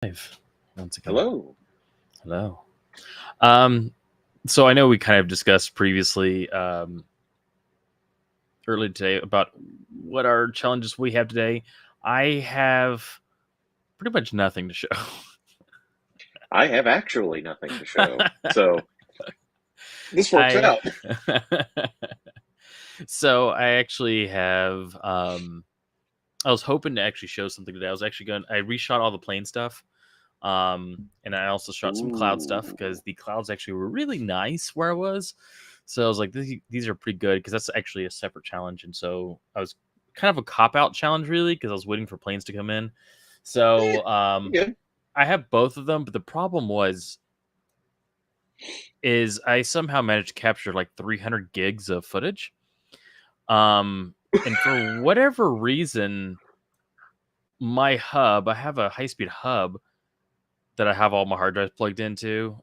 Live once again. Hello. Hello. Um, so I know we kind of discussed previously earlier today about what our challenges we have today. I have pretty much nothing to show. I have actually nothing to show. So this works I out. so I actually have I was hoping to actually show something today. I reshot all the plane stuff. And I also shot some cloud stuff because Ooh. the clouds actually were really nice where I was. So I was like, these are pretty good because that's actually a separate challenge. And so I was kind of a cop out challenge, really, because I was waiting for planes to come in. Eh, So good. I have both of them, but the problem is I somehow managed to capture like 300 gigs of footage. And for whatever reason, I have a high speed hub that I have all my hard drives plugged into,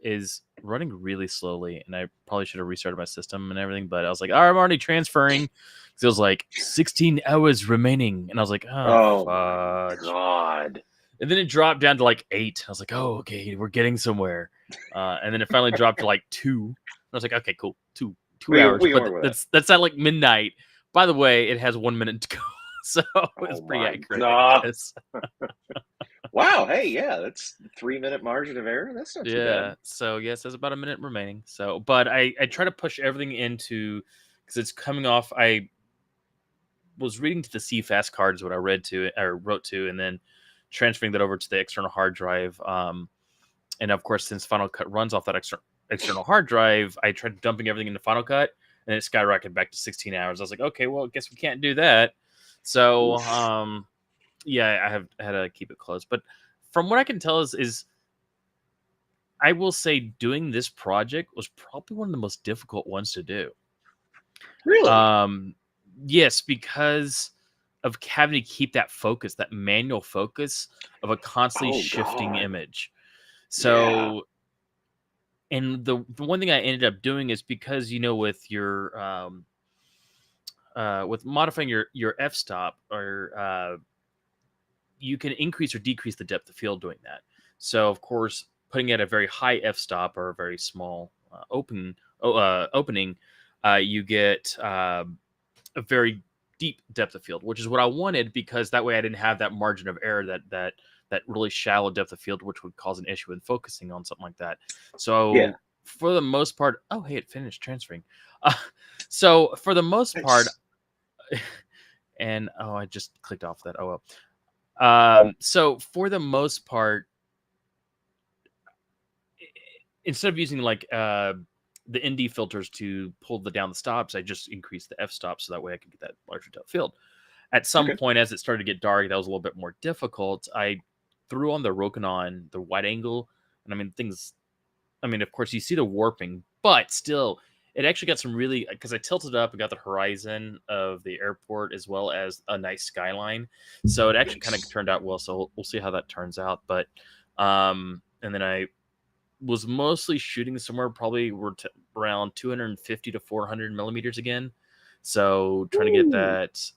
is running really slowly, and I probably should have restarted my system and everything. But I was like, "Oh, I'm already transferring." So it was like 16 hours remaining, and I was like, "Oh, Oh my fudge!" God. And then it dropped down to like 8. I was like, "Oh, okay, we're getting somewhere." And then it finally dropped to like 2. I was like, "Okay, cool, two hours." We can But work with that. that's at like midnight. By the way, it has 1 minute to go, so it's Oh pretty my accurate, I God. guess. Wow. Hey, yeah, that's 3 minute margin of error. That's not too bad. Yeah. So yes, there's about a minute remaining. So, but I try to push everything into because it's coming off. I was reading to the CFast cards what I read to or wrote to, and then transferring that over to the external hard drive. And of course, since Final Cut runs off that external hard drive, I tried dumping everything into Final Cut, and it skyrocketed back to 16 hours. I was like, okay, well, I guess we can't do that. So, Oof. yeah, I have had to keep it close. But from what I can tell is I will say doing this project was probably one of the most difficult ones to do. Really? Um, yes, because of having to keep that focus, that manual focus of a constantly Oh shifting God. image. Yeah. So, and the one thing I ended up doing is because with your with modifying your f stop or you can increase or decrease the depth of field doing that. So, of course, putting it at a very high f stop or a very small opening, you get a very deep depth of field, which is what I wanted because that way I didn't have that margin of error that really shallow depth of field, which would cause an issue with focusing on something like that. Yeah. So for the most part, oh hey, it finished transferring. Uh, so for the most part, It's and oh, I just clicked off that. Oh well. So for the most part, instead of using like the ND filters to pull down the stops, I just increased the f stop so that way I could get that larger depth field. At some okay. point, as it started to get dark, that was a little bit more difficult. I threw on the Rokinon, the wide angle, and I mean things. I mean, of course, you see the warping, but still, it actually got some really because I tilted up and got the horizon of the airport as well as a nice skyline. So it actually kind of Nice. turned out well. So we'll see how that turns out. But and then I was mostly shooting somewhere probably around 250 to 400 millimeters again. So trying to get Ooh. that,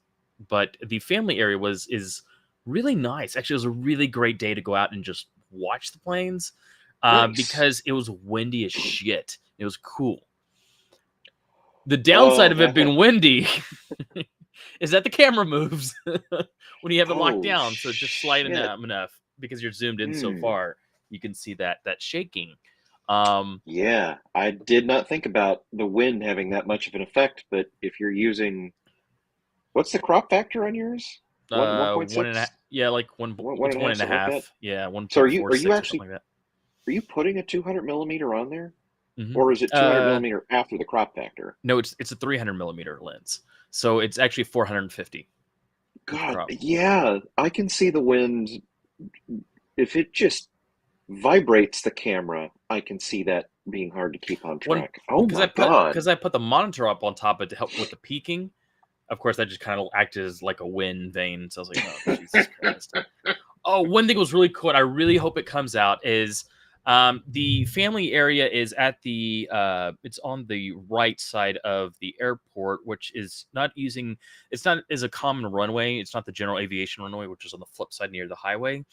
but the family area is really nice. Actually, it was a really great day to go out and just watch the planes Nice. because it was windy as shit. It was cool. The downside Oh, of it that. being windy is that the camera moves when you have it locked Oh down. So just sliding shit. enough because you're zoomed in so Hmm. far, you can see that shaking. Um, Yeah, I did not think about the wind having that much of an effect, but if you're using, what's the crop factor on yours? One point one and a six, half, yeah, like one. one It's and a one half, and a something like that. half, yeah, one So point are four you six or something actually like are you putting a 200 millimeter on there, that. or is it 200 millimeter after the crop factor? No, it's a 300 millimeter lens, so it's actually 450 with the God, crop. yeah, I can see the wind. If it just vibrates the camera, I can see that being hard to keep on One track. Oh because I my put God. because I put the monitor up on top of it to help with the peaking. Of course, that just kind of acted as like a wind vane. So I was like, oh Jesus Christ. Oh, one thing was really cool. And I really hope it comes out is the family area is at the it's on the right side of the airport, which is not using it's not as a common runway. It's not the general aviation runway, which is on the flip side near the highway.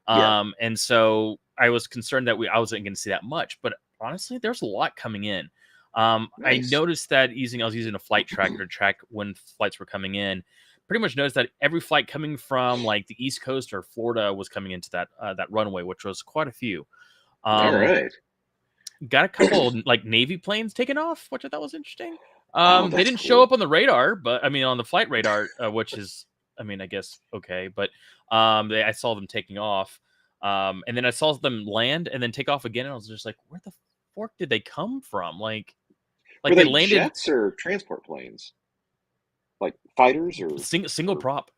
Yeah. And so I was concerned that I wasn't going to see that much, but honestly, there's a lot coming in. I Nice. noticed that I was using a flight tracker to track when flights were coming in. Pretty much noticed that every flight coming from like the East Coast or Florida was coming into that runway, which was quite a few. All Um, right. got a couple like Navy planes taken off, which I thought was interesting. Oh, They that's didn't show cool. up on the radar, but I mean on the flight radar, which is, I mean, I guess okay, but I saw them taking off, and then I saw them land and then take off again, and I was just like, where the fork did they come from? Were Like they they landed jets or transport planes? Like fighters or, single or prop.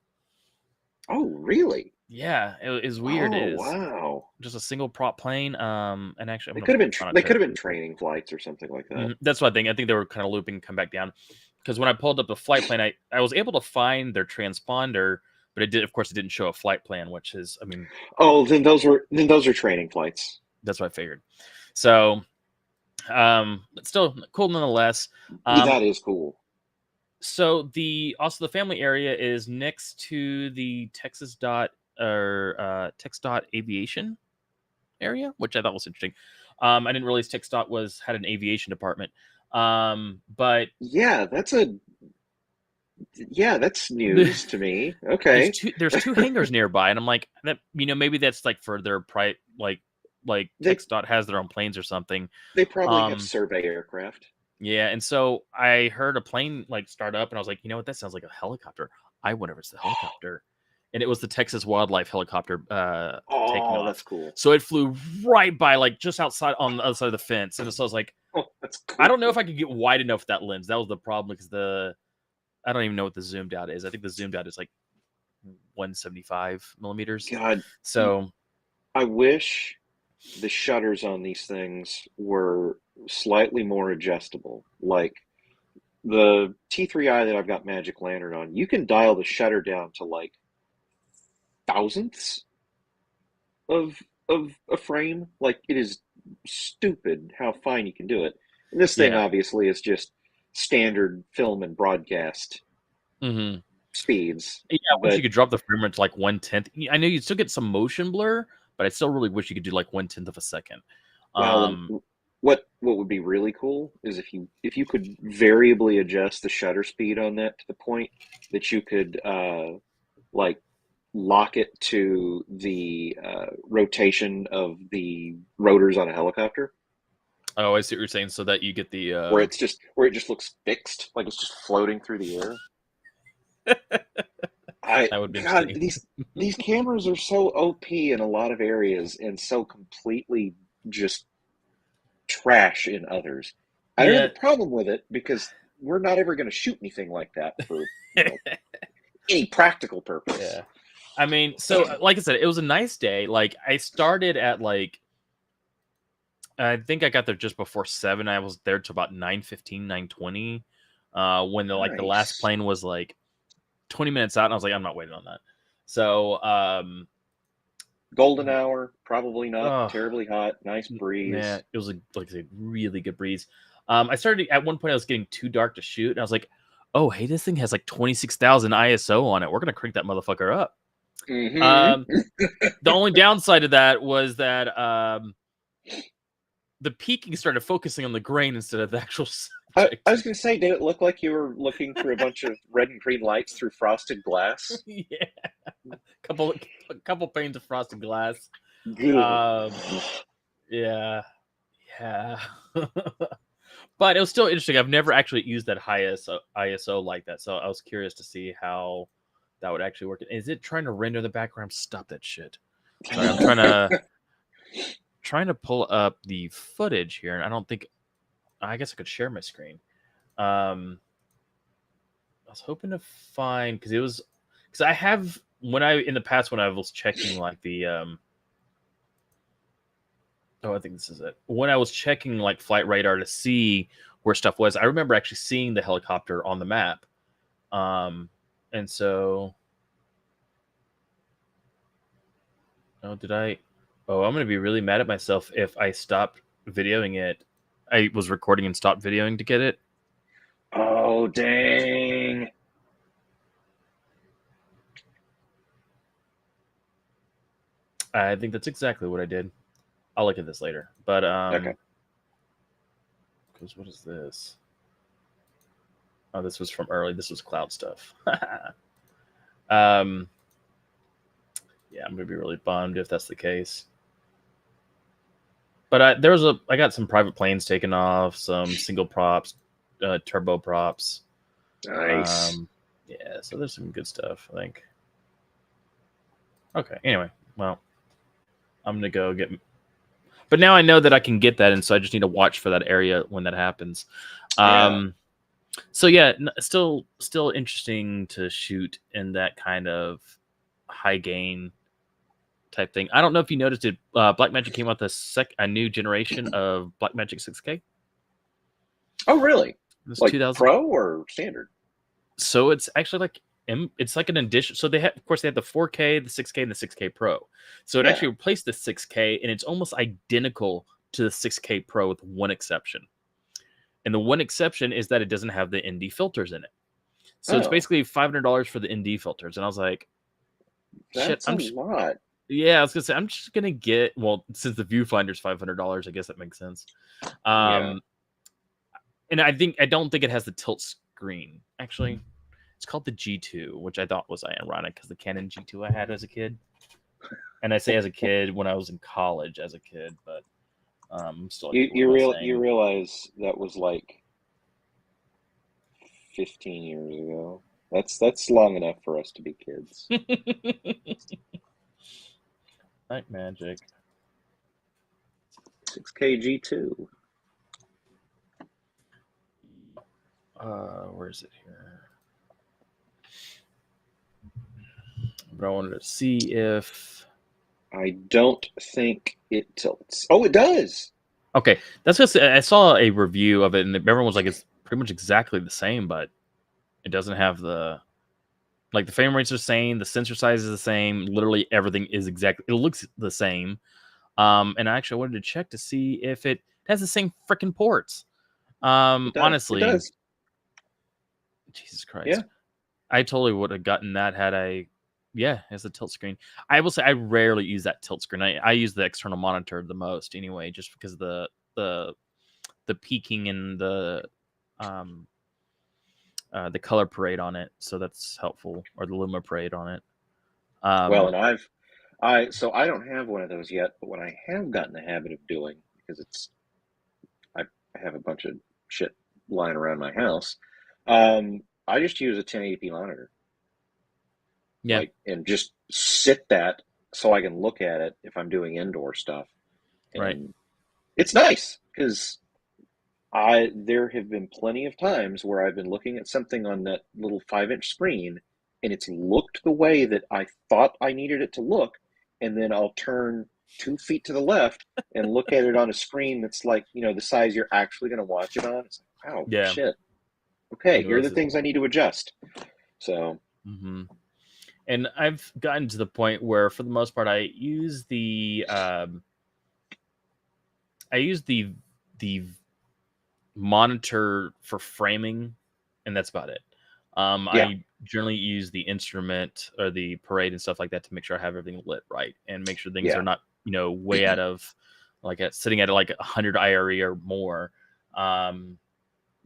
oh, really? Yeah, it is weird. Oh, It is wow. just a single prop plane. And actually, I'm They gonna could have been find a they could have picture. been training flights or something like that. That's what I think. I think they were kind of looping, come back down. Because when I pulled up the flight plan, I was able to find their transponder, but it did, of course, it didn't show a flight plan, which is, I mean, Oh, then those are training flights. that's what I figured. So, but still cool nonetheless. Yeah, Um, that is cool. so the family area is next to the Tex dot aviation area, which I thought was interesting. I didn't realize Tex dot had an aviation department. But Yeah, that's news to me. Okay. there's two hangars nearby, and I'm like, that, maybe that's like for their like They TxDOT has their own planes or something. they probably have um survey aircraft. yeah, and so I heard a plane like start up, and I was like, you know what, that sounds like a helicopter. I wonder if it's the helicopter. And it was the Texas Wildlife helicopter taking Oh, that's off. cool. So it flew right by, like, just outside on the other side of the fence, and so I was like, Oh, that's I don't know if cool. I could get wide enough with that lens. That was the problem, because I don't even know what the zoomed out is. I think the zoomed out is like 175 millimeters. God, So I wish the shutters on these things were slightly more adjustable. Like the T3i that I've got Magic Lantern on, you can dial the shutter down to like thousandths of a frame. Like it is stupid how fine you can do it. And this thing yeah. obviously is just standard film and broadcast Hmm. speeds. Yeah, I wish you But could drop the frame rate to like 1/10. I know you still get some motion blur, but I still really wish you could do like 1/10 of a second. well, and Um, what would be really cool is if you could variably adjust the shutter speed on that to the point that you could like lock it to the rotation of the rotors on a helicopter, oh, I see what you're saying. So that you get the where it just looks fixed, like it's just floating through the air. I that would be God, interesting. these cameras are so OP in a lot of areas and so completely just trash in others. I don't have Yeah. a problem with it because we're not ever going to shoot anything like that for any practical purpose. Yeah. I mean, so like I said, it was a nice day. Like I started at like, I think I got there just before 7. I was there till about 9:15, 9:20. When the last Nice. plane was like 20 minutes out, and I was like, I'm not waiting on that. So Golden hour, probably not oh, terribly hot, nice yeah, breeze. it was like I said, really good breeze. I started at one point, I was getting too dark to shoot, and I was like, oh, hey, this thing has like 26,000 ISO on it. We're gonna crank that motherfucker up. Um, Mm-hmm. the only downside of that was that the peaking started focusing on the grain instead of the actual I subject. was going to say, did it look like you were looking through a bunch of red and green lights through frosted glass? Yeah, couple a couple panes of frosted glass. Good. Um, yeah, yeah. But it was still interesting. I've never actually used that high ISO like that, so I was curious to see how that would actually work. Is it trying to render the background? Stop that shit. Sorry, I'm trying to pull up the footage here, and I don't think. I guess I could share my screen. I was hoping to find, because I have, in the past when I was checking like the oh, I think this is it. When I was checking like flight radar to see where stuff was, I remember actually seeing the helicopter on the map. And so, oh, did I? Oh, I'm gonna be really mad at myself if I stopped videoing it. I was recording and stopped videoing to get it. Oh, dang. I think that's exactly what I did. I'll look at this later. But Okay. because what is this? Oh, this was from early. This was cloud stuff. um, yeah, I'm gonna be really bummed if that's the case. But I got some private planes taken off, some single props, turbo props. Nice. Yeah, so there's some good stuff, I think. Okay. Anyway, well, I'm gonna go get. But now I know that I can get that, and so I just need to watch for that area when that happens. Yeah. So yeah, still interesting to shoot in that kind of high gain type thing. I don't know if you noticed it. Blackmagic came out a new generation of Blackmagic 6K. Oh, really? This Like 2000. pro or standard? So it's actually like it's like an addition. So they have, of course, they had the 4K, the 6K, and the 6K Pro. So it Yeah. actually replaced the 6K, and it's almost identical to the 6K Pro with one exception. And the one exception is that it doesn't have the ND filters in it. So it's Oh, basically $500 for the ND filters. And I was like, shit, that's a lot. yeah, I was gonna say I'm just gonna get, well, since the viewfinder's $500, I guess that makes sense. Yeah. And I don't think it has the tilt screen. Actually, it's called the G2, which I thought was ironic because the Canon G2 I had as a kid. And I say as a kid when I was in college as a kid, but still like, You realize that was like 15 years ago. That's long enough for us to be kids. Blackmagic 6K G2. Where is it here? But I wanted to see if. I don't think it tilts. Oh, it does. Okay, that's just, I saw a review of it, and everyone was like, it's pretty much exactly the same, but it doesn't have the frame rates are the same, the sensor size is the same, literally everything is exactly. It looks the same. And I actually wanted to check to see if it has the same freaking ports. It does. Honestly, It does. Jesus Christ, Yeah. I totally would have gotten that had I. Yeah, as a tilt screen. I will say I rarely use that tilt screen. I use the external monitor the most anyway, just because of the peaking and the color parade on it, so that's helpful, or the Luma parade on it. Well, and I don't have one of those yet, but what I have gotten the habit of doing, because I have a bunch of shit lying around my house, I just use a 1080p monitor. Yeah, And just sit that so I can look at it if I'm doing indoor stuff. And right. it's nice because there have been plenty of times where I've been looking at something on that little 5-inch screen and it's looked the way that I thought I needed it to look, and then I'll turn 2 feet to the left and look at it on a screen that's like, the size you're actually going to watch it on. It's like, wow, Yeah. shit. Okay, here are the things I need to adjust. So. Mm-hmm. And I've gotten to the point where, for the most part, I use the monitor for framing, and that's about it. Yeah. I generally use the instrument or the parade and stuff like that to make sure I have everything lit right and make sure things are not, way out of sitting at like 100 IRE or more,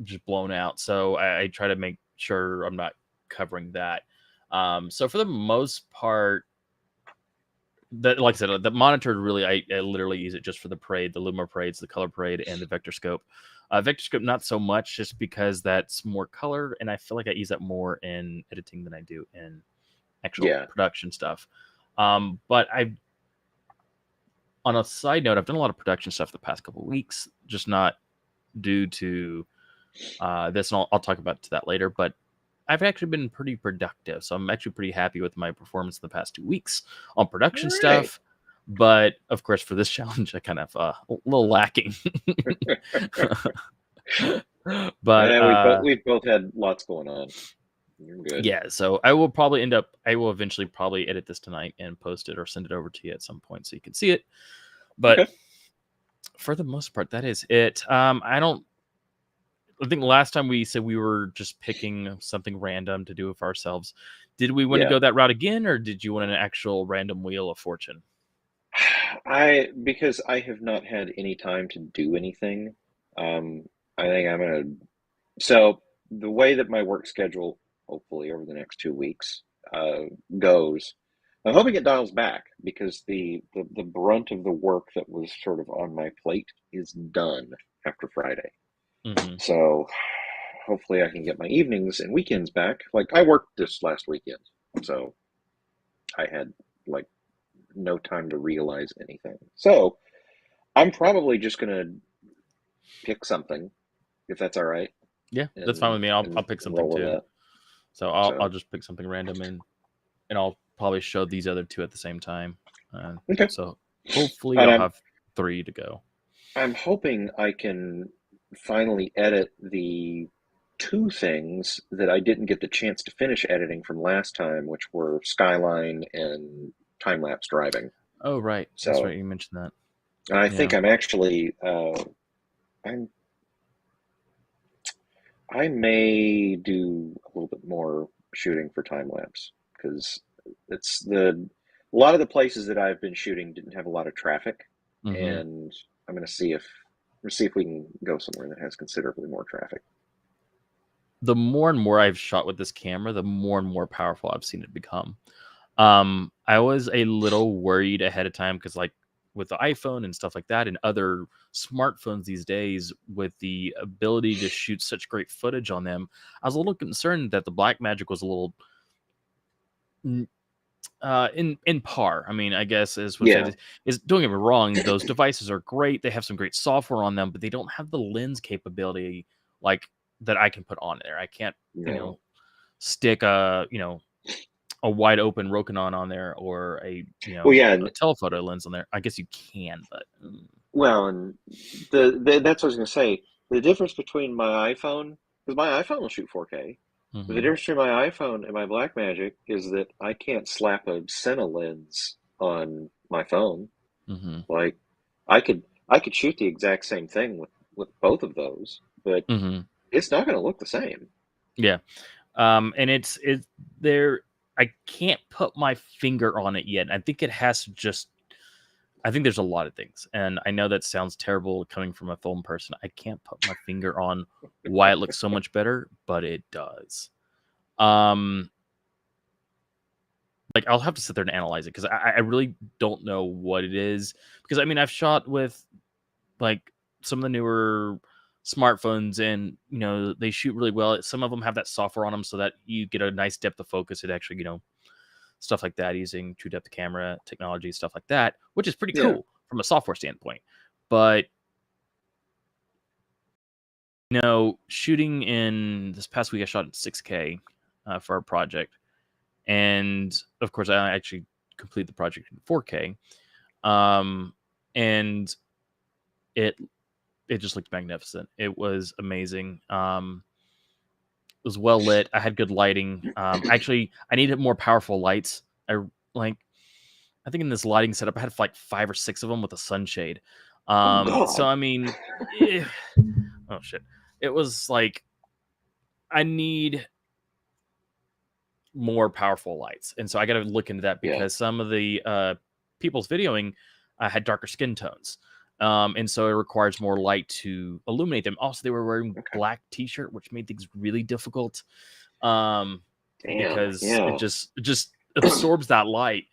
just blown out. So I try to make sure I'm not covering that. So for the most part, that, like I said, the monitor really, I literally use it just for the parade, the Luma parades, the color parade, and the vector scope. Vector scope not so much, just because that's more color, and I feel like I use that more in editing than I do in actual production stuff. But on a side note, I've done a lot of production stuff the past couple of weeks, just not due to this, and I'll talk about that later. But I've actually been pretty productive, so I'm actually pretty happy with my performance the past 2 weeks on production stuff. But of course, for this challenge, I kind of a little lacking. But we've both had lots going on. You're good. Yeah, so I will eventually probably edit this tonight and post it or send it over to you at some point so you can see it. But for the most part, that is it. I think last time we said we were just picking something random to do for ourselves. Did we want to go that route again, or did you want an actual random wheel of fortune? Because I have not had any time to do anything. Um, I think I'm gonna. So the way that my work schedule, hopefully over the next 2 weeks, uh, goes, I'm hoping it dials back because the brunt of the work that was sort of on my plate is done after Friday. Hmm. So hopefully I can get my evenings and weekends back. Like I worked this last weekend, so I had like no time to realize anything. So I'm probably just gonna pick something if that's all right, Yeah, that's fine and with me. I'll and pick something roll with too. that. So I'll So just pick something random and I'll probably show these other two at the same time. Uh, okay, so hopefully and I'll I'm have three to go. I'm hoping I can finally edit the two things that I didn't get the chance to finish editing from last time, which were Skyline and time lapse driving. Oh, right. That's So right. You mentioned that. and I think Yeah. I'm actually I'm I may do a little bit more shooting for time lapse because it's the a lot of the places that I've been shooting didn't have a lot of traffic, Hmm. and I'm going to see if we can go somewhere that has considerably more traffic. The more and more I've shot with this camera, the more and more powerful I've seen it become. I was a little worried ahead of time because, like, with the iPhone and stuff like that, and other smartphones these days, with the ability to shoot such great footage on them, I was a little concerned that the Blackmagic was a little in par. I mean, I guess is what Yeah, it is. Don't get me wrong; those devices are great. They have some great software on them, but they don't have the lens capability like that I can put on there. I can't, you know, no. stick a wide open Rokinon on there or Well, yeah, a telephoto lens on there. I guess you can, but well, and that's what I was going to say. The difference between my iPhone, because my iPhone will shoot 4K, but the mm-hmm, difference between my iPhone and my Blackmagic is that I can't slap a Cine lens on my phone. mm-hmm, Like I could shoot the exact same thing with both of those, but mm-hmm. it's not going to look the same. Yeah. And it's there. I can't put my finger on it yet. I think it has to just. I think there's a lot of things, and I know that sounds terrible coming from a film person. I can't put my finger on why it looks so much better, but it does. Um, like I'll have to sit there and analyze it because I really don't know what it is. Because I mean, I've shot with like some of the newer smartphones and they shoot really well. Some of them have that software on them so that you get a nice depth of focus. It actually stuff like that using true depth camera technology, stuff like that, which is pretty Yeah. cool from a software standpoint. But shooting in this past week I shot in 6K for our project, and of course I actually completed the project in 4K, and it it just looked magnificent. It was amazing. It was well lit. I had good lighting. Actually, I needed more powerful lights. I like. I think in this lighting setup, I had like 5 or 6 of them with a sunshade. Oh So God. I mean, oh shit, it was like I need more powerful lights, and so I got to look into that Yeah. because some of the people's videoing had darker skin tones. And so it requires more light to illuminate them. Also, they were wearing Okay. black t-shirt, which made things really difficult. Um, Damn. because Yeah. it just absorbs that light.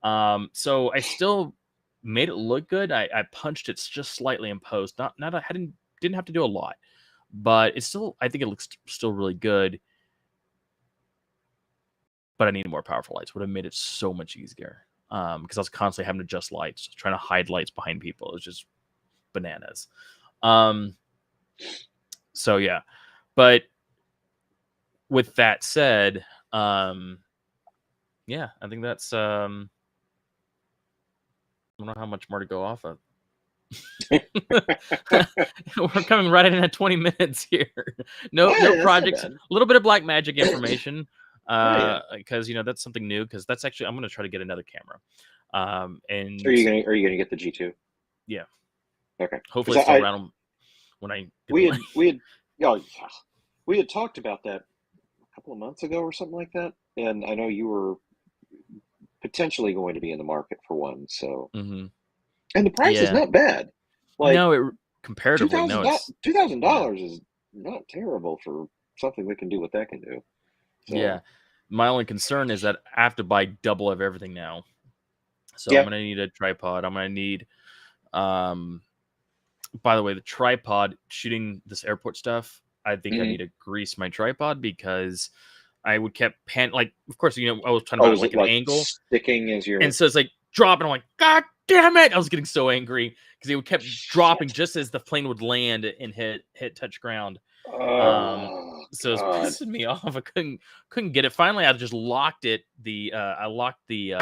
So I still made it look good. I punched it just slightly in post. Not I didn't have to do a lot, but it's still I think it looks still really good. But I needed more powerful lights. Would have made it so much easier. Because I was constantly having to adjust lights, trying to hide lights behind people. It was just bananas. Um, so yeah, but with that said, yeah, I think that's I don't know how much more to go off of. We're coming right in at 20 minutes here. No Hey, that's not projects. A bad. little bit of Blackmagic information, Oh yeah. because that's something new. Because that's actually I'm going to try to get another camera, Are and you gonna get the G2? yeah, Okay. hopefully Because it's still around when I get the money. we had yeah, we had talked about that a couple of months ago or something like that, and I know you were potentially going to be in the market for one. So, Hmm. and the price is Yeah. not bad. Like No, comparatively, no, it's two thousand yeah. dollars is not terrible for something that can do what that can do. Yeah. So, My only concern is that I have to buy double of everything now. So I'm yeah. gonna need a tripod. I'm gonna need um by the way, the tripod shooting this airport stuff, I think I Hmm. need to grease my tripod because I would kept like of course, I was trying to Oh, buy it is it like an like angle. sticking as And your so it's like dropping. I'm like, God damn it! I was getting so angry because it would kept dropping shit? just as the plane would land and hit touch ground. Um, Oh so it's God. pissing me off. I couldn't get it. Finally, I just locked it. I locked the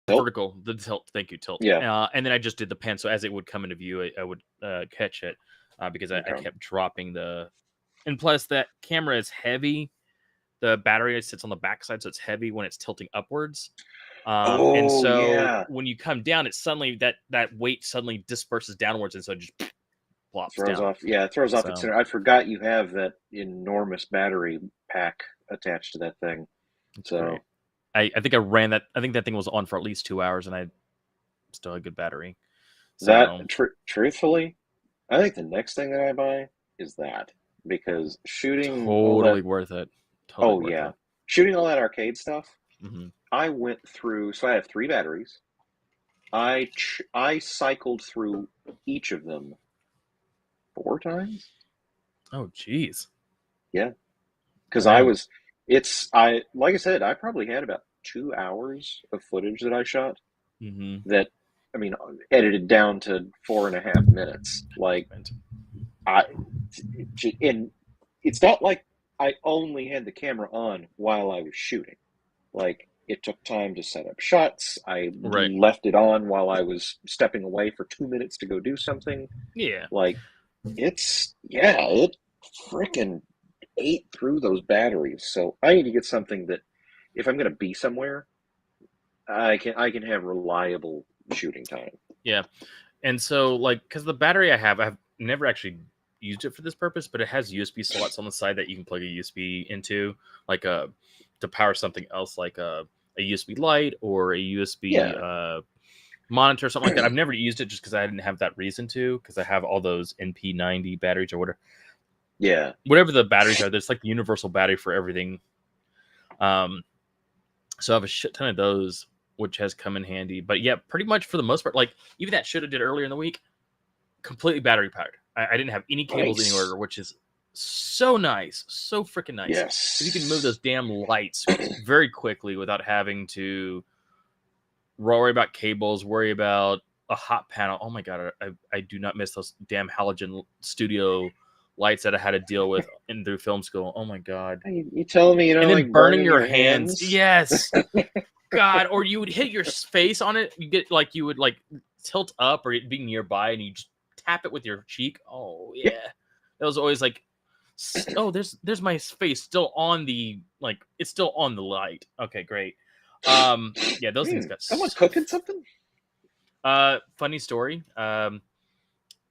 Nope. the tilt. Thank you, tilt. Yeah. And then I just did the pan. So as it would come into view, I would catch it because I Okay. kept dropping the. And plus, that camera is heavy. The battery sits on the backside, so it's heavy when it's tilting upwards. And Oh so yeah. when you come down, it suddenly that weight suddenly disperses downwards, and so it just plops Throws down. off. Yeah, it throws off its So center. I forgot you have that enormous battery pack attached to that thing. it's great. So I think I ran that. I think that thing was on for at least 2 hours, and I still had good battery. that, So truthfully, I think the next thing that I buy is that, because shooting all that. totally worth it. Totally Oh worth yeah, it. shooting all that arcade stuff. Hmm. I went through. So I have three batteries. I cycled through each of them four times. Oh, geez. Yeah, because I Dang. was. It's I like I said, I probably had about 2 hours of footage that I shot. Hmm. That, I mean, edited down to 4.5 minutes. Like I, and it's not like I only had the camera on while I was shooting. Like it took time to set up shots. I Right. left it on while I was stepping away for 2 minutes to go do something. Yeah. Like it freaking ate through those batteries. So I need to get something that, if I'm going to be somewhere, I can have reliable shooting time. Yeah. And so, like, because the battery I've never actually used it for this purpose, but it has USB slots on the side that you can plug a USB into, like to power something else, like a USB light or a USB Yeah, monitor or something like that. I've never used it just because I didn't have that reason to, because I have all those NP90 batteries or yeah. whatever the batteries are. There's like the universal battery for everything. Um, so I have a shit ton of those, which has come in handy. But yeah, pretty much for the most part, like even that shit I did earlier in the week, completely battery powered. I didn't have any cables Nice. anywhere, which is so nice, so freaking nice. Because you can move Yes. those damn lights very quickly without having to worry about cables, worry about a hot panel. Oh my god, I do not miss those damn halogen studio lights that I had to deal with in through film school. Oh my god. You telling me you And don't then like burning burning your your hands. hands? Yes. God, or you would hit your face on it. You get like you would like tilt up or it'd be nearby and you just tap it with your cheek. Oh Yep. yeah. That was always like oh, there's my face still on the like it's still on the light. Okay, great. Yeah, those things got Someone so cooking something? funny story.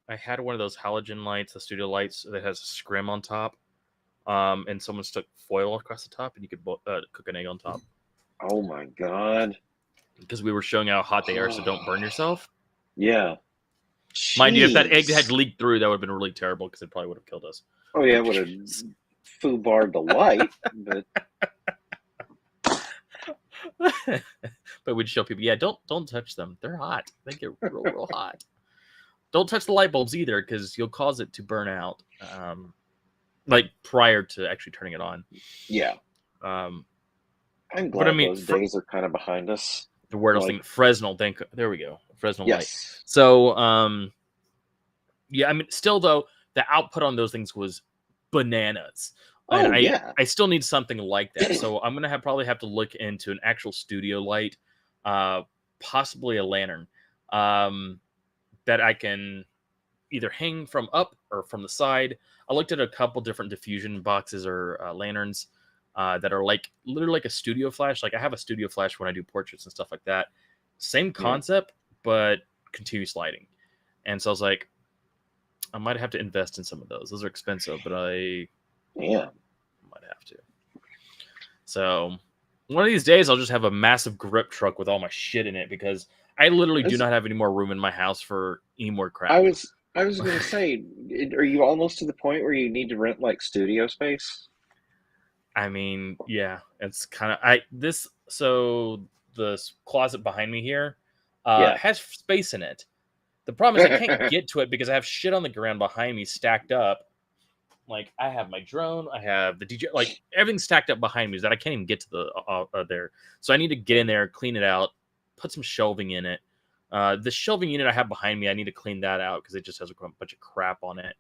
I had one of those halogen lights, the studio lights that has a scrim on top. And someone stuck foil across the top and you could cook an egg on top Oh my God. because we were showing how hot they are, so don't burn yourself. Yeah. Mind you, if that egg had Jeez. leaked through, that would have been really terrible because it probably would have killed us. Oh yeah, it would have foobarred the light, but But we'd show people, yeah, don't touch them. They're hot. They get real hot. Don't touch the light bulbs either because you'll cause it to burn out. Like prior to actually turning it on. yeah. Um, I'm but I glad mean, those days are kind of behind us. the weirdest Like, thing, Fresnel. There we go, Fresnel light. yes. So, yeah, I mean, still though, the output on those things was bananas, and Oh yeah. I still need something like that. So I'm gonna probably have to look into an actual studio light, possibly a lantern, that I can either hang from up or from the side. I looked at a couple different diffusion boxes or lanterns that are like literally like a studio flash. Like I have a studio flash when I do portraits and stuff like that. Same Yeah. concept, but continuous lighting. And so I was like, I might have to invest in some of those. Those are expensive, but I Yeah. might have to. So one of these days, I'll just have a massive grip truck with all my shit in it because I literally do As- not have any more room in my house for any more I crap. was I was gonna say, are you almost to the point where you need to rent like studio space? I mean, yeah, it's kind of I this so the closet behind me here Yeah. has space in it. The problem is I can't get to it because I have shit on the ground behind me stacked up. Like I have my drone, I have the DJ, like everything's stacked up behind me that I can't even get to the there. So I need to get in there, clean it out, put some shelving in it. The shelving unit I have behind me, I need to clean that out because it just has a bunch of crap on it,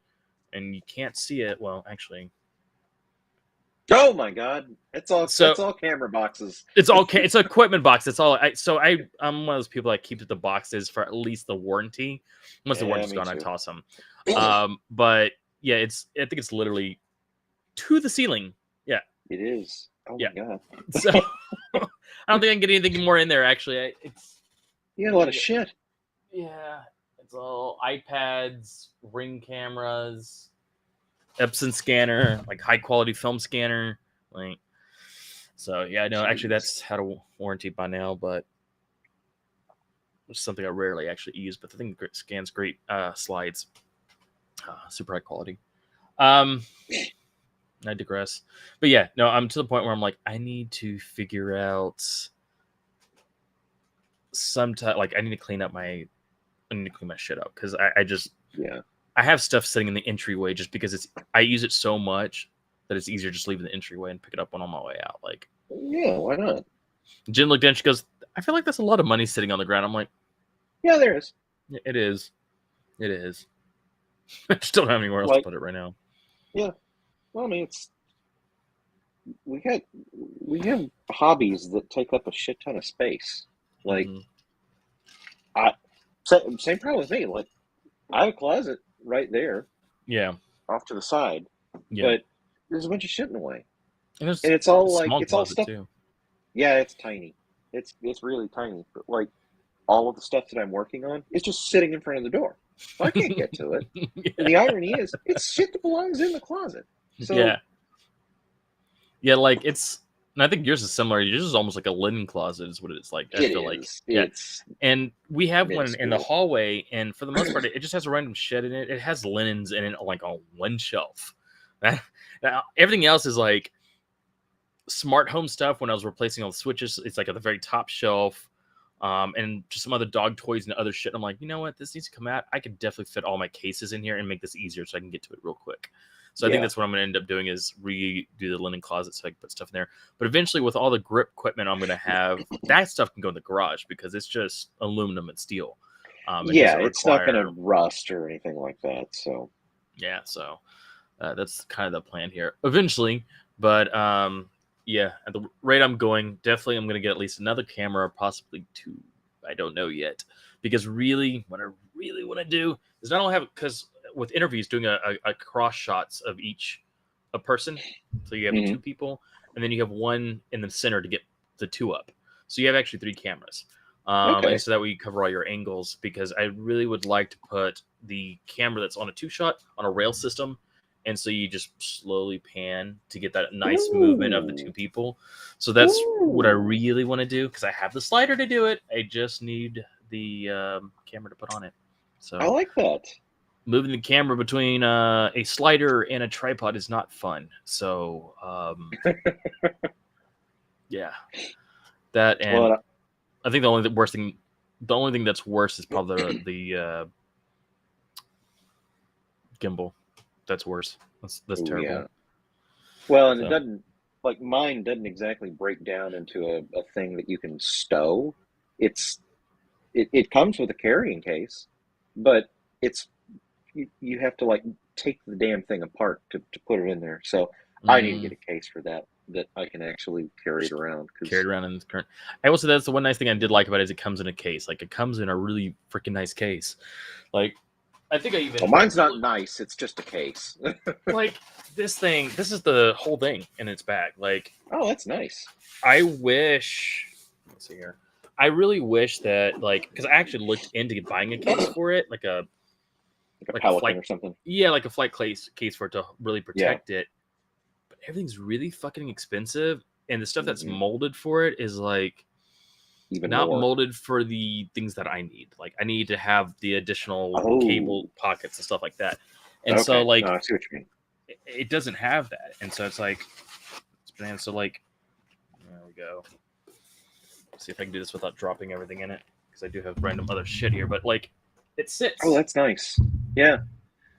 and you can't see it. Well, actually, Oh my God. so That's all camera boxes. it's an equipment box. It's all. I'm one of those people that keeps the boxes for at least the warranty. Once the Yeah, warranty's me gone, I too. toss them. But yeah, I think it's literally to the ceiling. Yeah, It is. Oh yeah. my God. So I don't think I can get anything more in there. Actually, it's You got a lot of shit. yeah, it's all iPads, Ring cameras, Epson scanner, like high quality film scanner, like. So yeah, no, actually Jeez. that's had a warranty by now, but it's something I rarely actually use. But the thing scans great slides, super high quality. Um, I digress, but yeah, no, I'm to the point where I'm like, I need to figure out sometime. Like, I need to clean up my, I need to clean my shit up because I just, Yeah. I have stuff sitting in the entryway just because I use it so much that it's easier just leaving the entryway and pick it up when on my way out. Like, Yeah, why not? Jen looked in, she goes, I feel like that's a lot of money sitting on the ground. I'm like, Yeah, there is. "Yeah, it is. It is. I just don't have anywhere else to Like, put it right now. yeah. Well, I mean, it's we got we have hobbies that take up a shit ton of space. Like, Hmm. I same problem with me. Like, I have a closet right there Yeah. off to the side, Yeah. but there's a bunch of shit in the way, And there's and a small it's all closet stuff. too. Yeah, it's tiny. It's really tiny, but like all of the stuff that I'm working on is just sitting in front of the door, so I can't get to it. And the irony is, it's shit that belongs in the closet. Yeah. So Yeah. Like it's, and I think yours is similar. Yours is almost like a linen closet, is what it's like. I it feel like. is. Yeah. It's And we have one in the minuscule. hallway, and for the most part, it just has a random shit in it. It has linens in it, like on one shelf. Now, everything else is like smart home stuff. When I was replacing all the switches, it's like at the very top shelf, and just some other dog toys and other shit. I'm like, you know what? This needs to come out. I could definitely fit all my cases in here and make this easier so I can get to it real quick. So I think Yeah. that's what I'm going to end up doing is redo the linen closet so I can put stuff in there. But eventually, with all the grip equipment I'm going to have, that stuff can go in the garage because it's just aluminum and steel. It Yeah, doesn't it's not require, gonna rust or anything like that. So yeah. So that's kind of the plan here eventually. But yeah, at the rate I'm going, definitely I'm going to get at least another camera, possibly two. I don't know yet. Because really, what I really want to do is not only have, because with interviews, doing a cross shots of each a person. So you have the mhm. two people, and then you have one in the center to get the two up. So you have actually three cameras. And Okay. so that way you cover all your angles because I really would like to put the camera that's on a two shot on a rail system. And so you just slowly pan to get that nice movement of the two Ooh. people. So that's what I Ooh. really want to do because I have the slider to do it. I just need the camera to put on it. I So like that. moving the camera between a slider and a tripod is not fun. So yeah, that and Well, I think the only thing that's worse is probably the gimbal. That's worse. That's ooh, yeah. terrible. Well, and it So doesn't like mine doesn't exactly break down into a thing that you can stow. It's it comes with a carrying case, but it's you have to like take the damn thing apart to put it in there. So I need to get mm, a case for that that I can actually carry it just around carried because around in the current. I will say that's the one nice thing I did like about it is it comes in a case. Like it comes in a really freaking nice case. Like I think I well, even mine's not nice. It's just a case. like this thing. This is the whole thing in its bag. Like Oh, that's nice. I wish. Let's see here. I really wish that like because I actually looked into buying a case for it, Like a like a Pelican flight, or something. yeah, like a flight case for it to really Yeah. protect it. But everything's really fucking expensive, and the stuff that's Mhm. molded for it is like Even not more. molded for the things that I need. Like I need to have the additional cable Oh, pockets and stuff like that. And so okay. No, like I see what you mean. it doesn't have that. And so it's like it's bananas. So like there we go. See if I can do this without dropping everything in it. Because I do have random other shit here. But like it Oh, sits. that's nice. Yeah.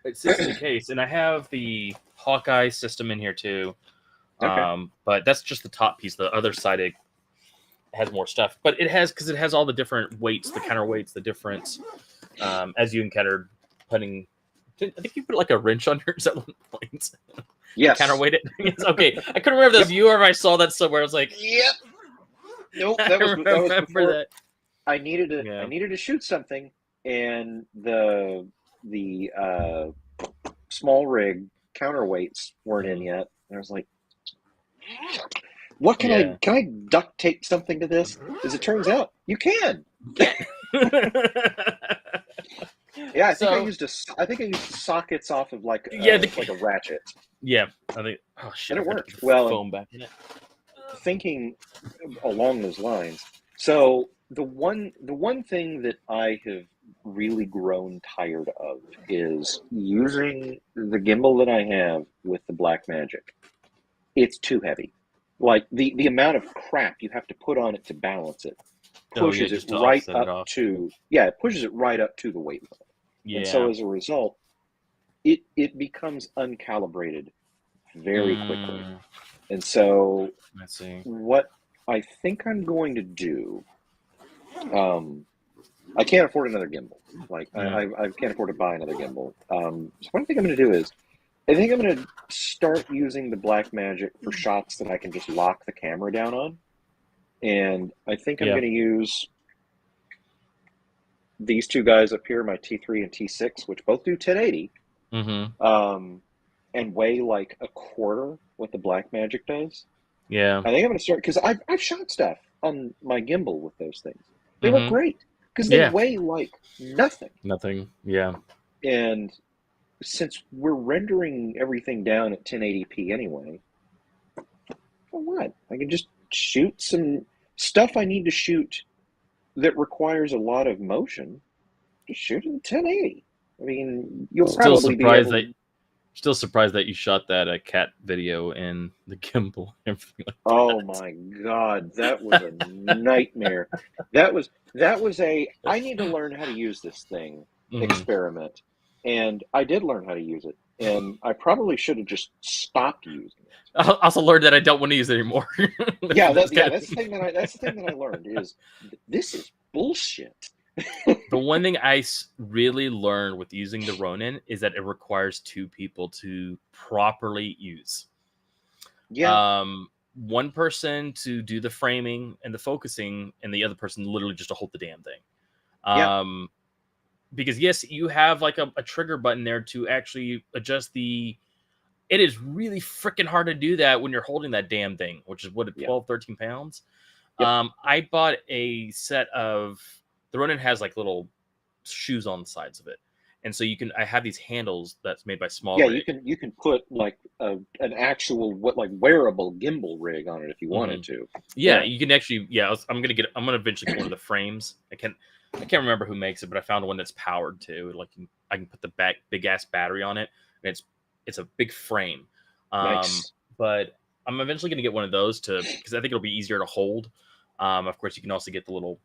It sits in the case. And I have the Hawkeye system in here too. Okay. But that's just the top piece. The other side it has more stuff. But it has because it has all the different weights, the counterweights, the different as you encountered putting. I think you put like a wrench on yours at one point. Yes. Counterweight it. Yes, okay, I couldn't remember if that was you or if I saw that somewhere. I was like, Yep. Nope. I That was remember before that. I needed to Yeah. shoot something, and the small rig counterweights weren't in yet. And I was like, what can Yeah. I duct tape something to this? As it turns out, you can. Yeah, I think I used sockets off of like like a ratchet. Yeah, I think. Oh shit! And it I worked. put the Well, foam back in it. thinking along those lines. So the one thing that I have really grown tired of is using the gimbal that I have with the Blackmagic. It's too heavy. Like the amount of crap you have to put on it to balance it Oh yeah, pushes it just to right offset it up off. to yeah, it pushes it right up to the weight limit. And so Yeah. as a result, it becomes uncalibrated very quickly. And so Let's see. what I think I'm going to do, I can't afford another gimbal. Like I can't afford to buy another gimbal. So what I think I'm going to do is I think I'm going to start using the Blackmagic for shots that I can just lock the camera down on. And I think I'm going to use these two guys up here, my T3 and T6, which both do 1080, and weigh like a quarter what the Blackmagic does. Yeah. I think I'm going to start because I've shot stuff on my gimbal with those things. They look great because they weigh like nothing. Nothing. Yeah. And since we're rendering everything down at 1080p anyway, for what? I can just shoot some stuff I need to shoot that requires a lot of motion. Just shoot it in 1080. I mean, you'll Still probably be surprised able that. Still surprised that you shot that cat video in the gimbal. And everything like Oh that. my God, that was a nightmare. That was a I need to learn how to use this thing experiment. And I did learn how to use it. And I probably should have just stopped using it. I also learned that I don't want to use it anymore. That's the thing that I learned is this is bullshit. The one thing I really learned with using the Ronin is that it requires two people to properly use. Yeah. One person to do the framing and the focusing, and the other person literally just to hold the damn thing. Because yes, you have like a trigger button there to actually adjust the. It is really freaking hard to do that when you're holding that damn thing, which is what 12, 13 pounds. Yep. I bought a set of the Ronin has like little shoes on the sides of it, and so I have these handles that's made by Small Rig. You can put like an actual wearable gimbal rig on it if you wanted to. Yeah, you can actually. Yeah, I'm gonna eventually get one of the frames. I can't remember who makes it, but I found one that's powered too. Like I can put the big ass battery on it, and it's a big frame. Nice. But I'm eventually gonna get one of those because I think it'll be easier to hold. Of course, you can also get the little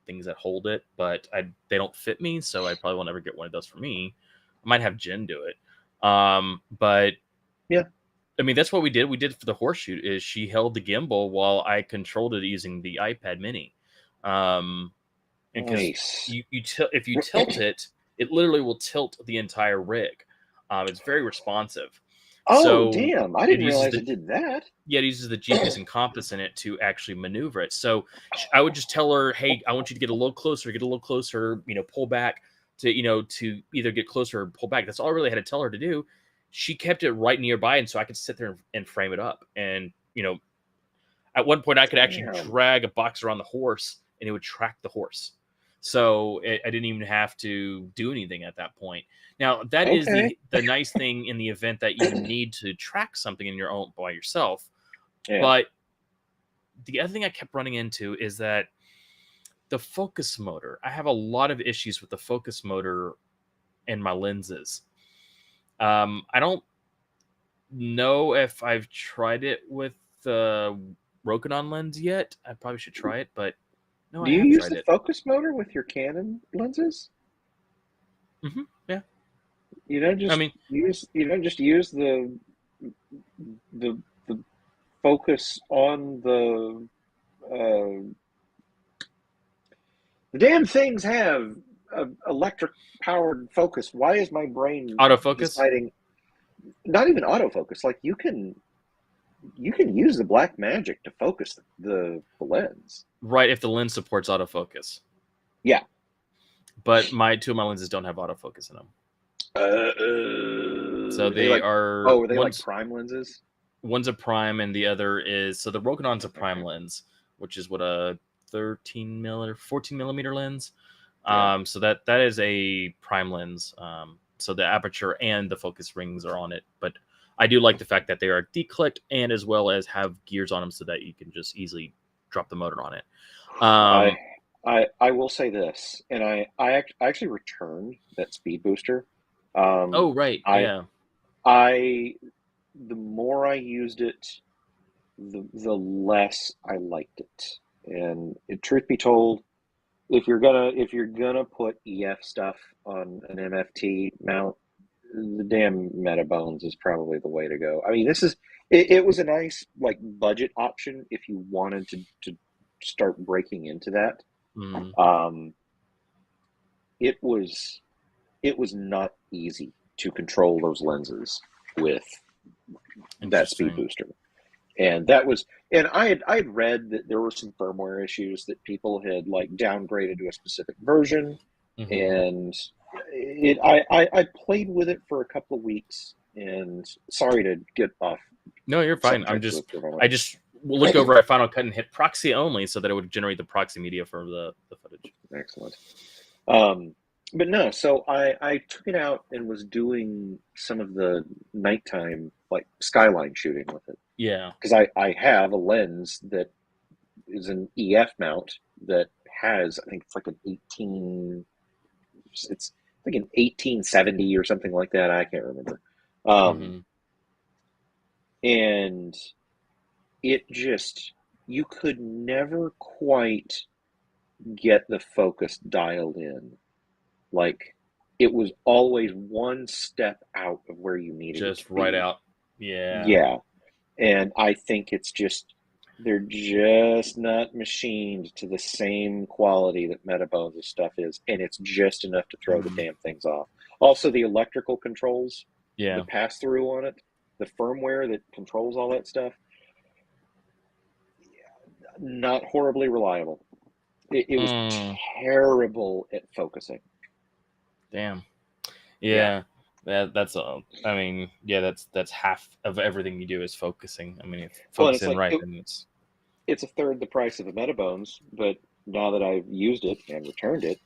things that hold it, but they don't fit me, so I probably won't ever get one of those for me. I might have Jen do it. But yeah, I mean that's what we did. We did for the horseshoe is she held the gimbal while I controlled it using the iPad Mini. And nice. If you tilt it, it literally will tilt the entire rig. It's very responsive. Oh, so damn. I didn't realize it did that. Yeah, it uses the GPS and compass in it to actually maneuver it. So I would just tell her, hey, I want you to get a little closer, pull back to either get closer or pull back. That's all I really had to tell her to do. She kept it right nearby, and so I could sit there and frame it up. And, at one point I could actually drag a box around the horse, and it would track the horse. So I didn't even have to do anything at that point. Now, that is the nice thing in the event that you need to track something in your own by yourself. Yeah. But the other thing I kept running into is that the focus motor. I have a lot of issues with the focus motor in my lenses. I don't know if I've tried it with the Rokinon lens yet. I probably should try it, but no, I Do you have use tried the it. focus motor with your Canon lenses? Yeah, You don't I just mean, use the the focus on the damn things have a electric powered focus. Why is my brain autofocus. deciding not even autofocus? Like you can use the black magic to focus the lens. Right, if the lens supports autofocus. Yeah. But my two of my lenses don't have autofocus in them. So Are they they like are are they like prime lenses? one's a prime and the other is so the Rokinon's a prime lens, which is what a 13 millimeter 14 millimeter lens. Yeah. So that is a prime lens. So the aperture and the focus rings are on it, but I do like the fact that they are declicked and as well as have gears on them so that you can just easily drop the motor on it. I Um, I will say this, and I actually returned that speed booster. oh right, I yeah, I the more I used it, the less I liked it. And truth be told, if you're gonna put EF stuff on an MFT mount, the damn Metabones is probably the way to go. I mean, it was a nice like budget option if you wanted to start breaking into that. mm, Um, it was it was not easy to control those lenses with that speed interesting. booster. And that was, and I had read that there were some firmware issues that people had like downgraded to a specific version, Hmm. and I played with it for a couple of weeks. And sorry to get off No, you're fine. subject for a moment. I just looked over at Final Cut and hit proxy only so that it would generate the proxy media for the footage. Excellent. Um, but no, so I took it out and was doing some of the nighttime like skyline shooting with it Yeah. because I have a lens that is an EF mount that has I think it's like an 18 it's like an 1870 or something like that. I can't remember. Um, Hmm. and it just you could never quite get the focus dialed in. Like it was always one step out of where you needed it to Just right be. out. Yeah. Yeah. And I think it's just they're just not machined to the same quality that Metabones' stuff is, and it's just enough to throw the Mm. damn things off. Also, the electrical controls, the Yeah. pass through on it, the firmware that controls all that stuff, not horribly reliable. It was Mm. terrible at focusing. Damn. Yeah. Yeah. That's I mean, yeah, that's half of everything you do is focusing. I mean, if Well, and it's focusing like right, then it's it's a third the price of a Metabones, but now that I've used it and returned it,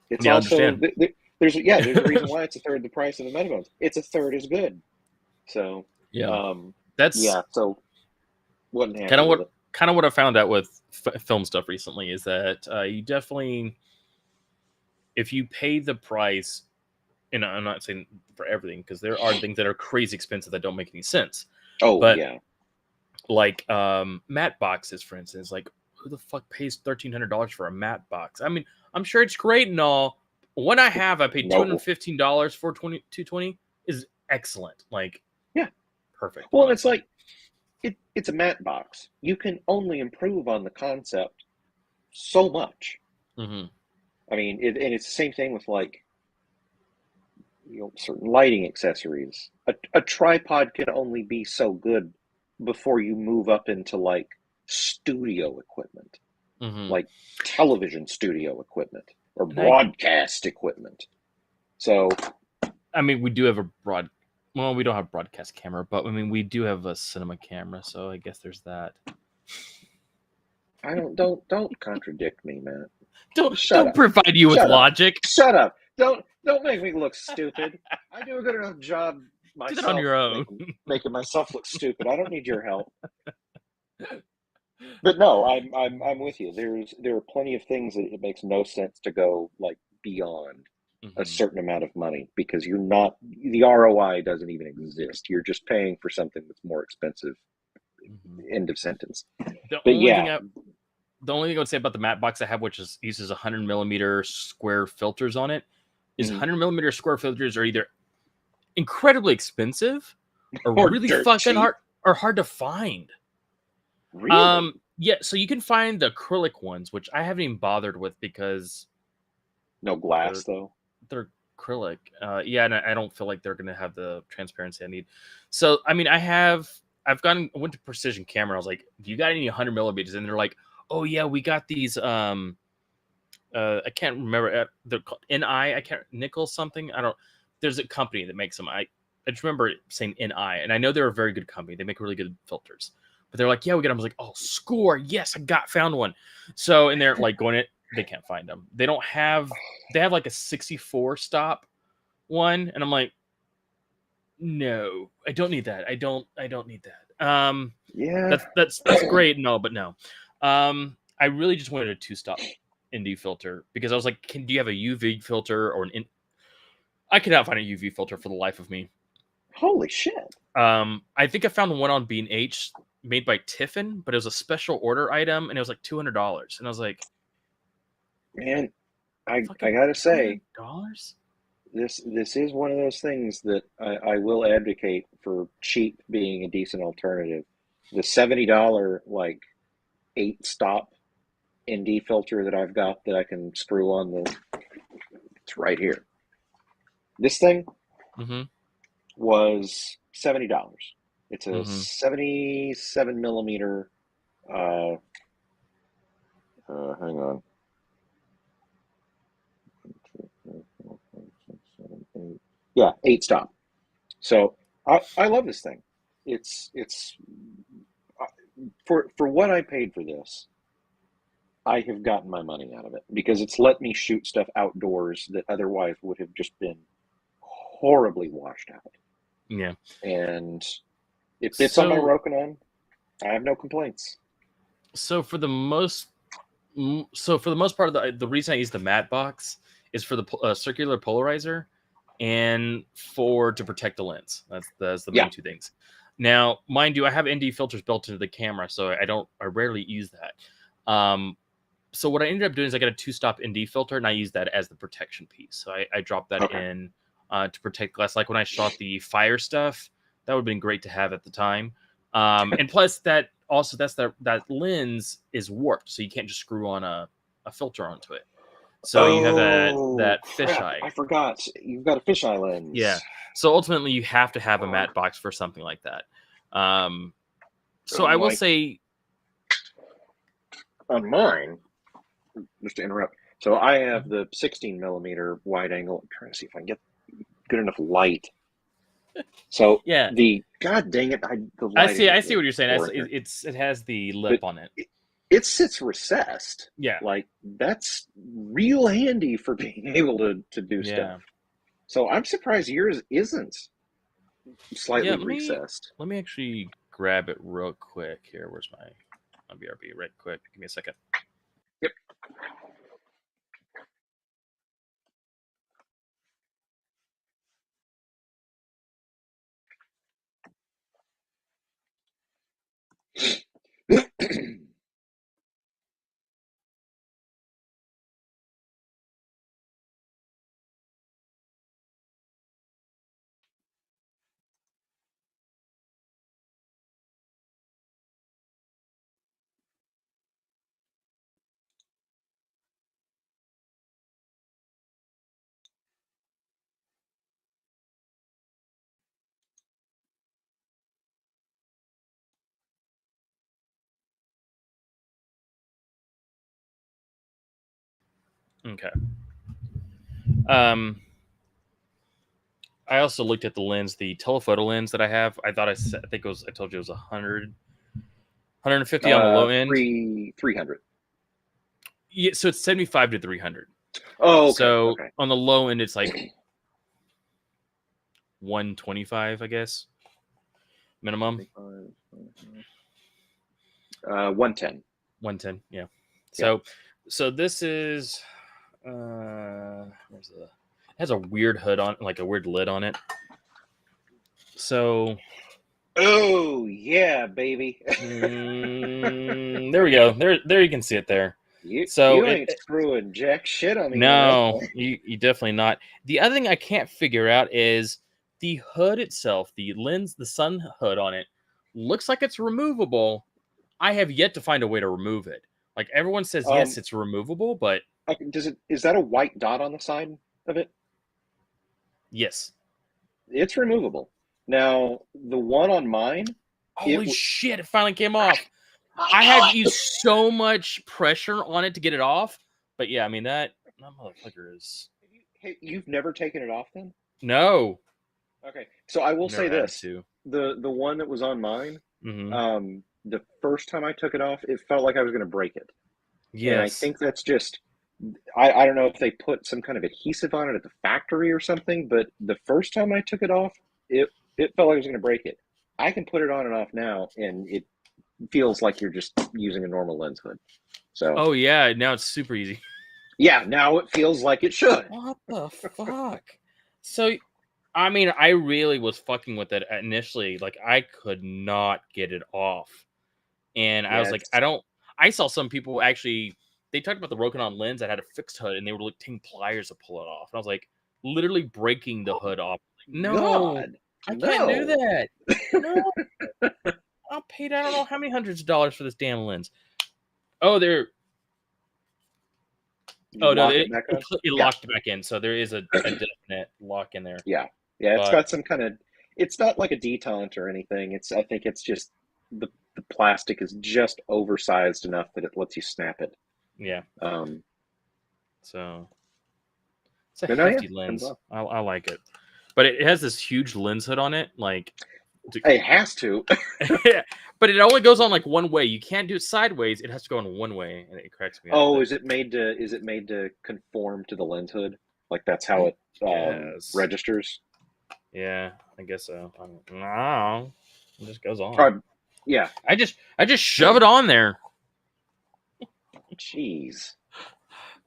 it's yeah, I also understand. there's a reason why it's a third the price of a Metabones. It's a third as good. So Yeah. um, That's yeah, so wasn't kind happy of with what it. kind of what I found out with film stuff recently is that you definitely, if you pay the price, and I'm not saying for everything because there are things that are crazy expensive that don't make any sense, Oh but yeah, like matte boxes, for instance, like who the fuck pays $1,300 for a matte box? I mean, I'm sure it's great and all. What I paid no, $215 for 220 is excellent, like yeah. perfect, Well, and it's honestly. like it's a matte box. You can only improve on the concept so much. Hmm. I mean, and it's the same thing with like certain lighting accessories. A tripod can only be so good before you move up into like studio equipment, Hmm. like television studio equipment or And I broadcast equipment. So I mean, we do have a well, we don't have broadcast camera, but I mean, we do have a cinema camera, so I guess there's that. I don't contradict me, man. Shut Don't up. provide you with Shut up. logic. Shut up. Don't make me look stupid. I do a good enough job Do that on myself your own. making myself look stupid. I don't need your help. But no, I'm with you. There are plenty of things that it makes no sense to go like beyond a Hmm. certain amount of money because you're not the ROI doesn't even exist. You're just paying for something that's more expensive. Hmm. End of sentence. The But only thing yeah, I the only thing I would say about the matte box I have, which is uses 100 millimeter square filters on it, is mhm. 100 millimeter square filters are either incredibly expensive or Or really dirt fucking cheap. hard to find. Really? Yeah, so you can find the acrylic ones, which I haven't even bothered with because No glass they're though. they're acrylic. Yeah, and I don't feel like they're gonna have the transparency I need. So I mean, I went to Precision Camera. I was like, "Do you got any 100 millimeters?" And they're like, "Oh yeah, we got these." I can't remember. They're called NI. I can't nickel something. I don't. There's a company that makes them. I just remember saying NI, and I know they're a very good company. They make really good filters. But they're like, yeah, we got them. I was like, oh, score. Yes, I found one. So, and they're like going it, they can't find them. They have like a 64 stop one. And I'm like, no, I don't need that. I don't need that. Yeah. That's great. No, but no. I really just wanted a two stop ND filter because I was like, do you have a UV filter or I could not find a UV filter for the life of me. Holy shit. I think I found one on B&H made by Tiffin, but it was a special order item and it was like $200. And I was like, Man, I fucking gotta say, $200? this is one of those things that I will advocate for cheap being a decent alternative. The $70 like 8 stop ND filter that I've got that I can screw on the it's right here. This thing Mm-hmm. was $70. It's a Mm-hmm. 77 millimeter uh, hang on. 1, 2, 3, 4, 5, 6, 7, 8. Yeah, 8 stop. So I love this thing. It's for what I paid for this. I have gotten my money out of it because it's let me shoot stuff outdoors that otherwise would have just been horribly washed out. Yeah. And it fits on my So Rokinon. I have no complaints. so for the most so for the most part, the reason I use the matte box is for the circular polarizer and for to protect the lens. That's the Yeah. main two things. Now, mind you, I have ND filters built into the camera, so I rarely use that. So what I ended up doing is I got a two-stop ND filter, and I use that as the protection piece. So I dropped that Okay. in to protect glass. Like when I shot the fire stuff, that would have been great to have at the time. And plus, that lens is warped, so you can't just screw on a filter onto it. So you have Oh that crap! fisheye. I forgot. You've got a fisheye Yeah. lens. So ultimately, you have to have a matte box for something like that. Um, so I will Like say, on mine, just to interrupt. So I have the 16 millimeter wide angle. I'm trying to see if I can get good enough light. So yeah, the god dang it, the lighting I is see what you're saying. poor here. It has the But lip on it. it, it sits recessed. Yeah, Like that's real handy for being able to do stuff. yeah, So I'm surprised yours isn't yeah. slightly recessed. Let me actually grab it real quick here. Where's my BRB? Right quick. Give me a second. Yep. Okay. Um, I also looked at the lens, the telephoto lens that I have. I think it was. I told you it was 100, 150 on the low end. 300. Yeah, so it's 75 to 300. Oh, okay, So okay. on the low end, it's like 125, I guess, minimum. 25. 110. 110. Yeah. Yeah. So this is where's the it has a weird hood on, like a weird lid on it. So Oh yeah, baby. there we go. There you can see it there. You So you ain't screwing jack shit on me there. no, Okay. you definitely not. The other thing I can't figure out is the hood itself, the lens, the sun hood on it looks like it's removable. I have yet to find a way to remove it. Like everyone says, yes, it's removable, but Is that a white dot on the side of it? yes. It's removable. Now, the one on mine, Holy shit, it finally came off. I had used so much pressure on it to get it off. But yeah, I mean, that motherfucker is. Hey, you've never taken it off then? No. Okay. So I will say Never had this. to. The one that was on mine, Mm-hmm. the first time I took it off, it felt like I was going to break it. And I Yes. think that's just, I don't know if they put some kind of adhesive on it at the factory or something, but the first time I took it off, it felt like I was going to break it. I can put it on and off now, and it feels like you're just using a normal lens hood. So, Oh, yeah. Now it's super easy. yeah, now it feels like it should. What the fuck? So, I mean, I really was fucking with it initially. Like, I could not get it off. And I Yeah, was like, I saw some people actually, they talked about the Rokinon lens that had a fixed hood and they were like taking pliers to pull it off. And I was like, literally breaking the hood off. Like, no, God, I can't do no. that. No, I paid I don't know how many hundreds of dollars for this damn lens. Oh, You oh no, lock it back on? it Yeah, locked back in. So there is a definite lock in there. yeah, yeah. It's But got some kind of. It's not like a detente or anything. I think it's just the plastic is just oversized enough that it lets you snap it. yeah, Um, so it's a but no, yeah, hefty comes lens. off. I like it. But it has this huge lens hood on it, like It has to. but it only goes on like one way. You can't do it sideways. It has to go on one way, and it cracks me up. Oh, But is it made to conform to the lens hood? Like that's how I it guess, registers? yeah, I guess so. I don't know. It just goes on. Yeah. I just shove it on there. Jeez.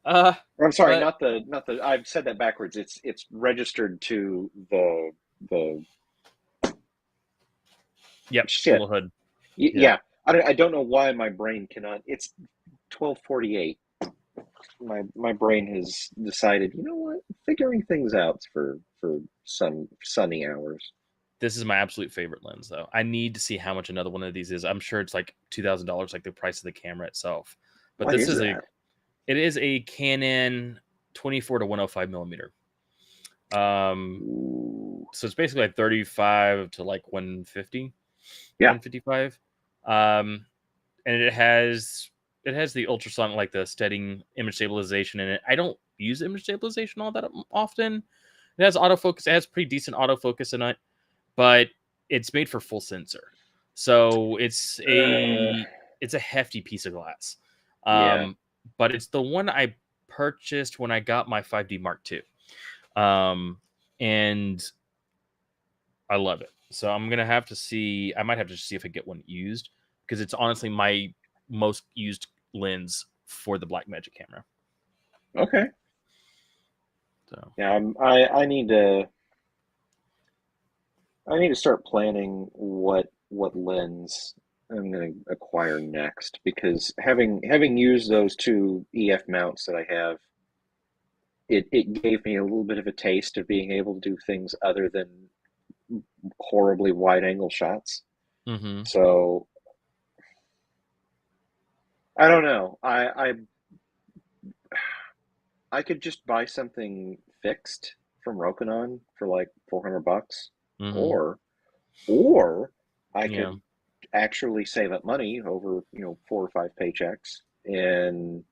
Uh, I'm sorry, but not the. I've said that backwards. It's registered to the yep, the shit. little hood. Yeah. I don't know why my brain cannot. It's 12:48. My brain has decided. You know what? Figuring things out for some sunny hours. This is my absolute favorite lens, though. I need to see how much another one of these is. I'm sure it's like $2,000, like the price of the camera itself. But What this is is that? it is a Canon 24 to 105 millimeter. Um, Ooh. so it's basically like 35 to like 150, Yeah. 155. And it has the ultrasonic, like the steadying image stabilization in it. I don't use image stabilization all that often. It has autofocus. It has pretty decent autofocus in it, but it's made for full sensor, so it's Uh, a hefty piece of glass. yeah. But it's the one I purchased when I got my 5D Mark II. And I love it. So I'm gonna have to see. I might have to see if I get one used because it's honestly my most used lens for the Blackmagic camera. Okay. So Yeah. I need to start planning what lens I'm going to acquire next because having used those two EF mounts that I have, it gave me a little bit of a taste of being able to do things other than horribly wide angle shots. mm-hmm. So I don't know. I could just buy something fixed from Rokinon for like $400, Mm-hmm. or or I Yeah. could actually save up money over 4 or 5 paychecks and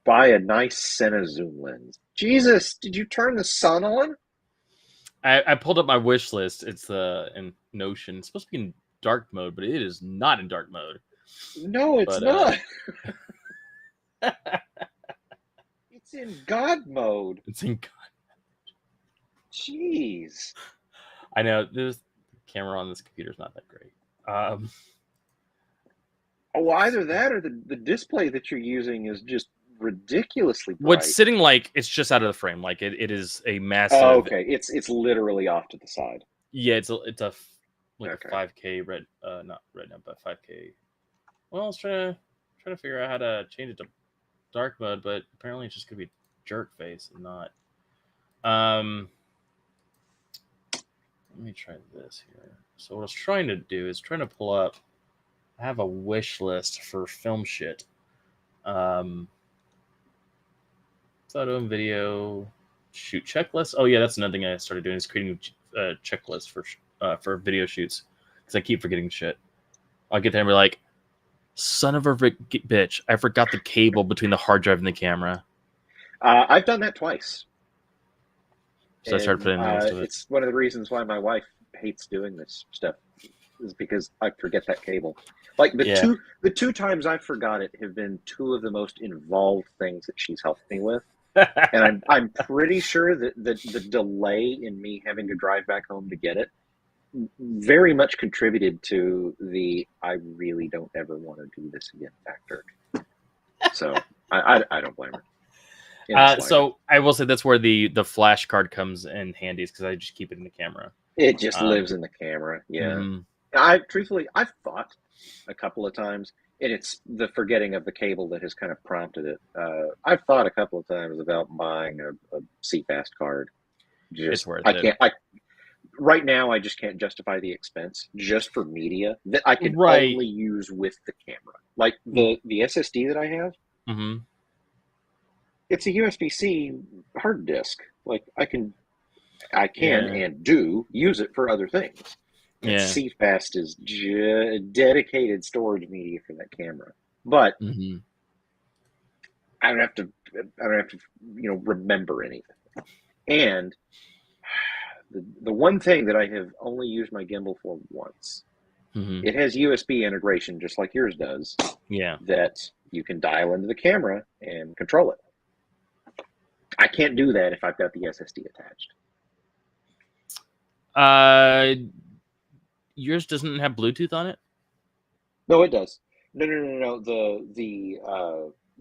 buy a nice Sena zoom lens. Jesus, did you turn the sun on? I pulled up my wish list. It's in Notion. It's supposed to be in dark mode, but it is not in dark mode. No, it's But not. It's in God mode. it's in. Jeez. I know this camera on this computer is not that great. Well, either that or the display that you're using is just ridiculously What's bright. sitting like it's just out of the frame. Like it is a Oh, massive. okay. It's literally off to the side. Yeah, it's a like a Okay. 5K red, not red now, but 5K. Well, I was trying to figure out how to change it to dark mode, but apparently it's just gonna be jerk face and not. Um, let me try this here. So what I was trying to do is trying to pull up. I have a wish list for film shit. Um, photo and video shoot checklist. Oh yeah, that's another thing I started doing is creating a checklist for video shoots because I keep forgetting shit. I'll get there and be like, "Son of a bitch! I forgot the cable between the hard drive and the camera." I've done that twice, So I started and putting in the list of it. it's one of the reasons why my wife hates doing this stuff is because I forget that cable. Like Yeah, the two times I forgot it have been two of the most involved things that she's helped me with. And I'm pretty sure that the delay in me having to drive back home to get it very much contributed to the I really don't ever want to do this again factor. So I don't blame her in the slightest. so I will say that's where the flash card comes in handy, because I just keep it in the camera. It just Um, lives in the camera. Yeah. mhm. I've thought a couple of times, and it's the forgetting of the cable that has kind of prompted it. I've thought a couple of times about buying a CFast card. It's Just worth I it. can't. I right now I just can't justify the expense just for media that I can Right. only use with the camera. Like the SSD that I have, Mm-hmm. it's a USB-C hard disk. Like I can Yeah. and do use it for other things. And Yeah. CFast is dedicated storage media for that camera. But Mm-hmm. I don't have to. I don't have to. Remember anything. And the one thing that I have only used my gimbal for once, Mm-hmm. it has USB integration just like yours does. Yeah. That you can dial into the camera and control it. I can't do that if I've got the SSD attached. Uh, yours doesn't have Bluetooth on it. No, it does. No.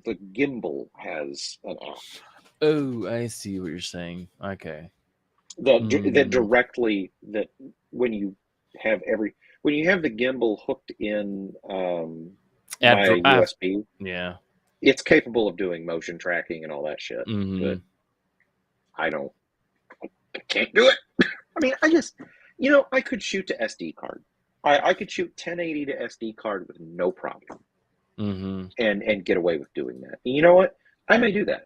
The gimbal has an app Oh, I see what you're saying. Okay. that Mm. directly that when you have when you have the gimbal hooked in via USB, Yeah. it's capable of doing motion tracking and all that shit. But Mm-hmm. I don't, I can't do it. I mean, I could shoot to SD card. I could shoot 1080 to SD card with no problem, Mm-hmm. and get away with doing that. And you know what? I may do that.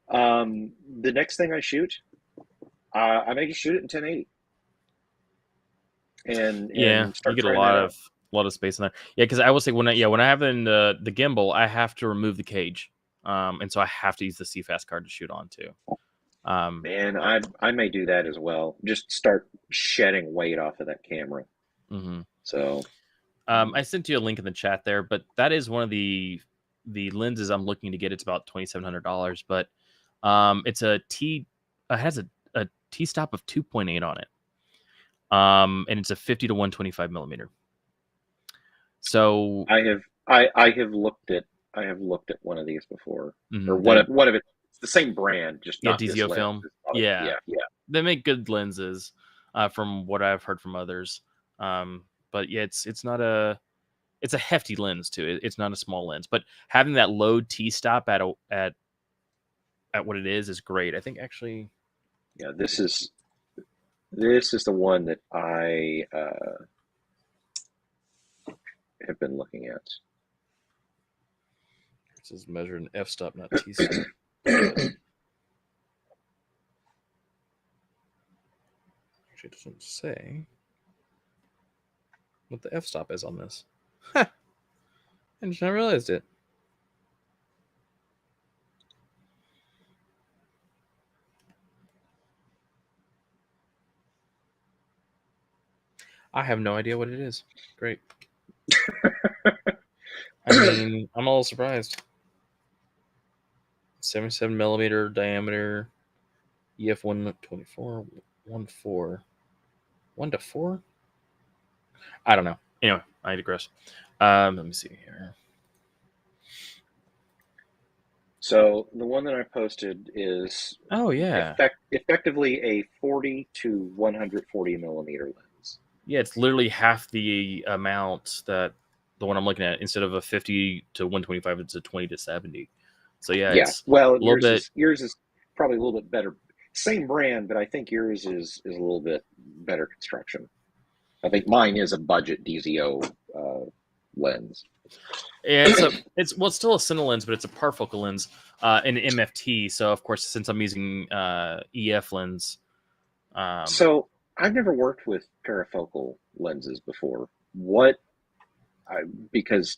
The next thing I shoot, I may just shoot it in 1080 Yeah, and you start get a trying that out. lot of space in there. Yeah, because I will say when I have it in the gimbal, I have to remove the cage, and so I have to use the CFast card to shoot on too. Um, Man, I may do that as well. Just start shedding weight off of that camera. mhm. So I sent you a link in the chat there, but that is one of the lenses I'm looking to get. It's about $2,700, but it's it has a T stop of 2.8 on it, and it's a 50 to 125 millimeter. So I have looked at one of these before, or they one of it. It's the same brand, just yeah, not this DZO lens. film. Yeah, Yeah, yeah. they make good lenses, from what I've heard from others. But yeah, it's not it's a hefty lens too. It's not a small lens, but having that low T stop at what it is great. I think actually, Yeah, this is the one that I have been looking at. this is measured in f stop, not T stop. Actually, it doesn't say what the f stop is on this. Huh. I just not realized it. I have no idea what it is. Great. I mean, I'm a little surprised. 77 millimeter diameter, EF 124, 1.4, 1 to 4. I don't know. Anyway, I digress. Let me see here. So the one that I posted is Oh yeah, effectively a 40 to 140 millimeter lens. yeah. It's literally half the amount that the one I'm looking at. Instead of a 50 to 125, it's a 20 to 70. So yeah, Yeah. it's Well, a little bit. yours is probably a little bit better. Same brand, but I think yours is a little bit better construction. I think mine is a budget DZO lens. Yeah, it's still a cine lens, but it's a parfocal lens, an MFT. So of course, since I'm using EF lens, um, So I've never worked with parafocal lenses before. What? I, because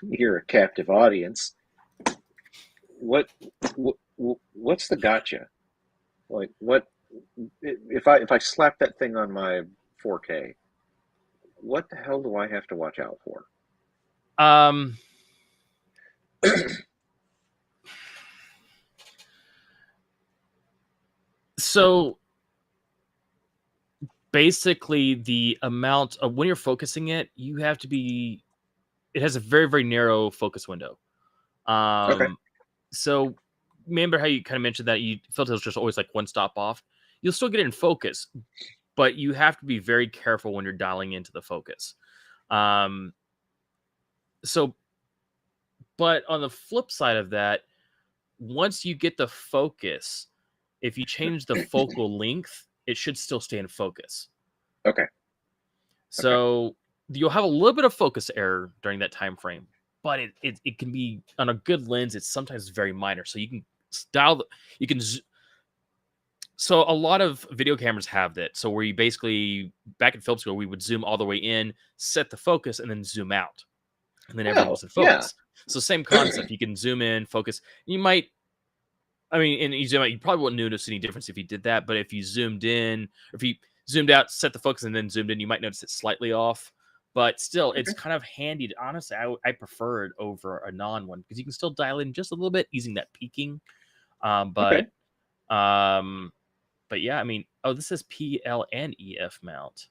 you're a captive audience. What, what what's the gotcha? Like what if I slap that thing on my 4K? What the hell do I have to watch out for? um, so basically the amount of when you're focusing it, you have to be. It has a very very narrow focus window. Okay. Um, so remember how you kind of mentioned that you felt it was just always like one stop off. You'll still get it in focus, but you have to be very careful when you're dialing into the focus. Um, so, but on the flip side of that, once you get the focus, if you change the focal length, it should still stay in focus. Okay. Okay. So you'll have a little bit of focus error during that time frame, but it can be on a good lens. It's sometimes very minor, so you can dial. You can. So a lot of video cameras have that. So where you basically back in film school, we would zoom all the way in, set the focus, and then zoom out, and then everything Oh, was in yeah. focus. So same concept. You can zoom in, focus. You might. I mean, and you zoom out, you probably wouldn't notice any difference if you did that. But if you zoomed in, or if you zoomed out, set the focus, and then zoomed in, you might notice it slightly off. But still, it's Okay. kind of handy. Honestly, I prefer it over a non one because you can still dial in just a little bit using that peaking. Um, Okay. but um, but yeah, I mean, oh, this says PLNEF mount.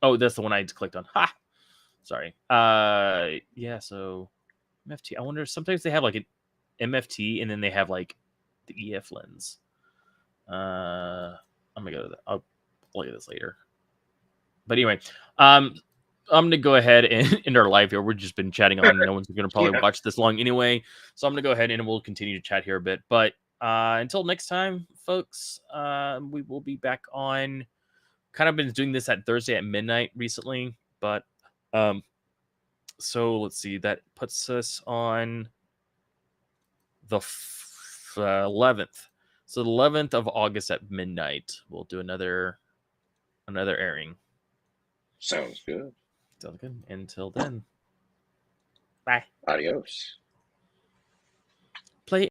Oh, that's the one I just clicked on. Ha! Sorry. Yeah, so MFT. I wonder sometimes they have like an MFT and then they have like the EF lens. I'm gonna go to that. I'll look at this later. But anyway, I'm gonna go ahead and end our live here. We've just been chatting on. No one's gonna probably Yeah. watch this long anyway, so I'm gonna go ahead and we'll continue to chat here a bit. But until next time, folks, we will be back on. Kind of been doing this at Thursday at midnight recently, but um, so let's see. That puts us on the 11th. So the 11th of August at midnight, we'll do another airing. Sounds good. Sounds good. Until then, bye. Adios. Play